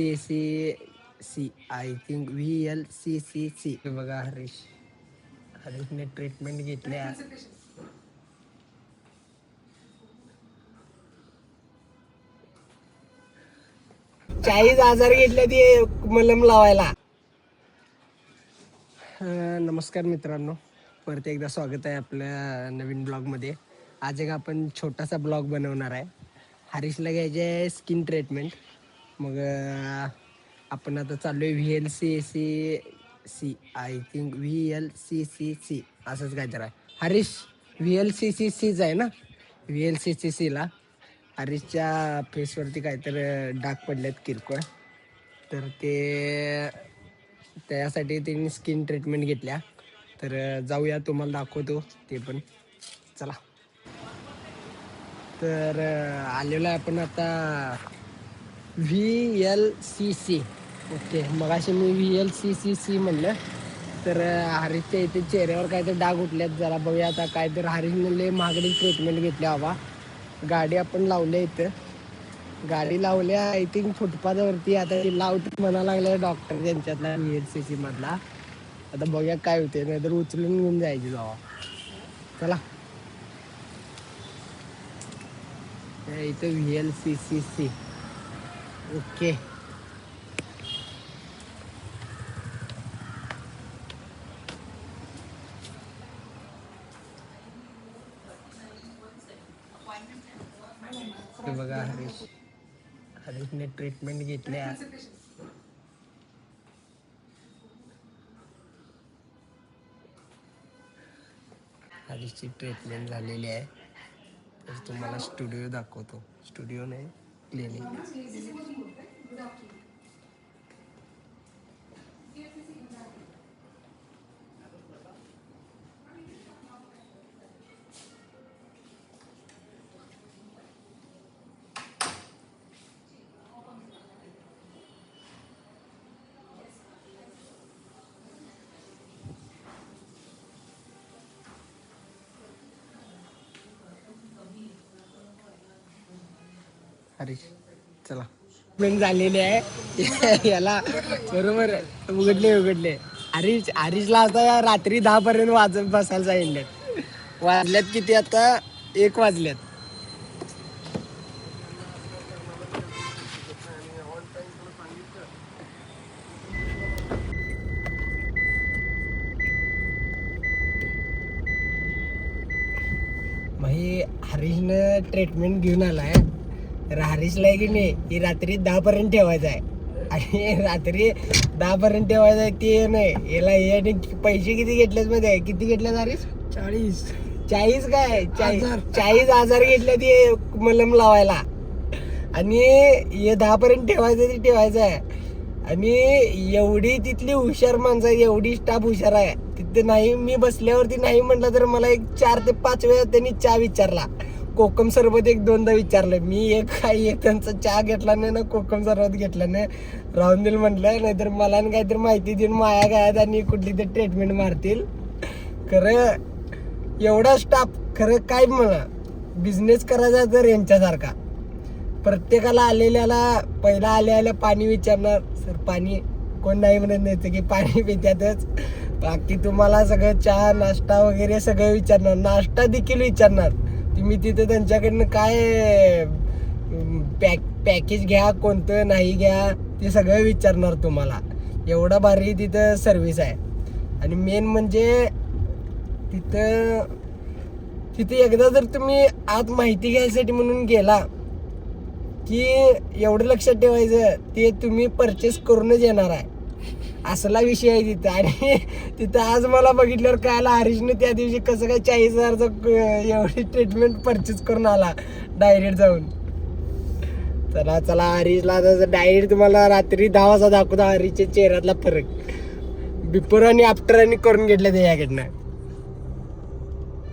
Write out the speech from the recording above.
VLCC I think VLCC बघा. हरीशने treatment घेतल्या. 40,000 घेतले ते मलम लावायला. नमस्कार मित्रांनो, परत एकदा स्वागत आहे आपल्या नवीन ब्लॉगमध्ये. आज एक आपण छोटासा ब्लॉग बनवणार आहे. हरीशला घ्यायचे आहे स्किन ट्रीटमेंट. मग आपण आता चाललो आहे VLCC आय थिंक VLCC असंच काहीतरी आहे. हरीश VLCCच आहे ना? VLCCला हरीशच्या फेसवरती काहीतरी डाग पडलेत किरकोळ, तर ते त्यासाठी त्यांनी स्किन ट्रीटमेंट घेतल्या. तर जाऊया, तुम्हाला दाखवतो ते पण. चला. तर आलेलो आहे आपण आता VLCC. ओके, मगाशी मी VLCC म्हणलं. तर हरीशच्या इथे चेहऱ्यावर काहीतरी डाग उठल्यात. जरा बघूया आता काहीतरी. हरीशने लय महागडी ट्रीटमेंट घेतल्या बाबा. गाडी आपण लावल्या इथं. गाडी लावल्या आय थिंक फुटपाथवरती. आता ती लावत म्हणा लागल्या डॉक्टर त्यांच्यातला VLCC मधला. आता बघूया काय होते, नाहीतर उचलून घेऊन जायची जावा. चला. इथं VLCC. ओके. बघा हरीशने ट्रीटमेंट घेतल्या. हरीशची ट्रीटमेंट झालेली आहे. तर तुम्हाला स्टुडिओ दाखवतो. स्टुडिओ नाही, क्लिनिक. हरीश चला. ट्रीटमेंट झालेली आहे याला. बरोबर उघडले. हरीशला आता रात्री 10 पर्यंत वाजत बसायला सांगितले. वाजल्यात किती आता? 1 वाजल्यात. मग ही हरीशनं ट्रीटमेंट घेऊन आलाय. तर हरीशला आहे की नाही, ही रात्री 10 पर्यंत ठेवायचं आहे. आणि रात्री 10 पर्यंत ठेवायचं आहे ते नाही. याला हे पैसे किती घेतलेत मध्ये? किती घेतलेत हरीश? 40 काय? 40,000 घेतले ते मलम लावायला. आणि हे 10 पर्यंत ठेवायचं ते ठेवायचं आहे. आणि एवढी तिथली हुशार माणसं आहे, एवढी स्टाफ हुशार आहे तिथे. नाही, मी बसल्यावरती नाही म्हटलं तर मला एक 4 ते 5 वेळा त्यांनी चहा विचारला. कोकम सरबत 1-2दा विचारलं मी. एक त्यांचा चहा घेतला नाही ना, कोकम सरबत घेतलं नाही, राहून दिल म्हटलं. नाहीतर मला काहीतरी माहिती देऊन माया गायात आणि कुठली तरी ट्रीटमेंट मारतील. खरं एवढा स्टाफ, खरं काय म्हणा, बिझनेस करायचा तर यांच्यासारखा. प्रत्येकाला आलेल्याला पहिला आल्या पाणी विचारणार. सर पाणी? कोण नाही म्हणत नाही की पाणी पित्यातच. बाकी तुम्हाला सगळं चहा नाश्ता वगैरे सगळं विचारणार. नाश्ता देखील विचारणार. तुम्ही तिथं त्यांच्याकडनं काय पॅकेज घ्या, कोणतं नाही घ्या, ते सगळं विचारणार तुम्हाला. एवढा भारी तिथं सर्व्हिस आहे. आणि मेन म्हणजे तिथे एकदा जर तुम्ही आत माहिती घ्यायसाठी म्हणून गेला की एवढं लक्षात ठेवायचं, ते तुम्ही परचेस करूनच येणार आहे. असला विषय आहे तिथं. आणि तिथं आज मला बघितल्यावर कळालं हरीशने त्या दिवशी कसं काय 40,000चं एवढी ट्रीटमेंट परचेस करून आला डायरेक्ट जाऊन. चला हरीशला डायरेक्ट तुम्हाला रात्री 10 वाजता दाखवता हरीशच्या चेहऱ्यातला फरक. बिफोर आणि आफ्टर आणि करून घेतलं त्याच्याकडनं.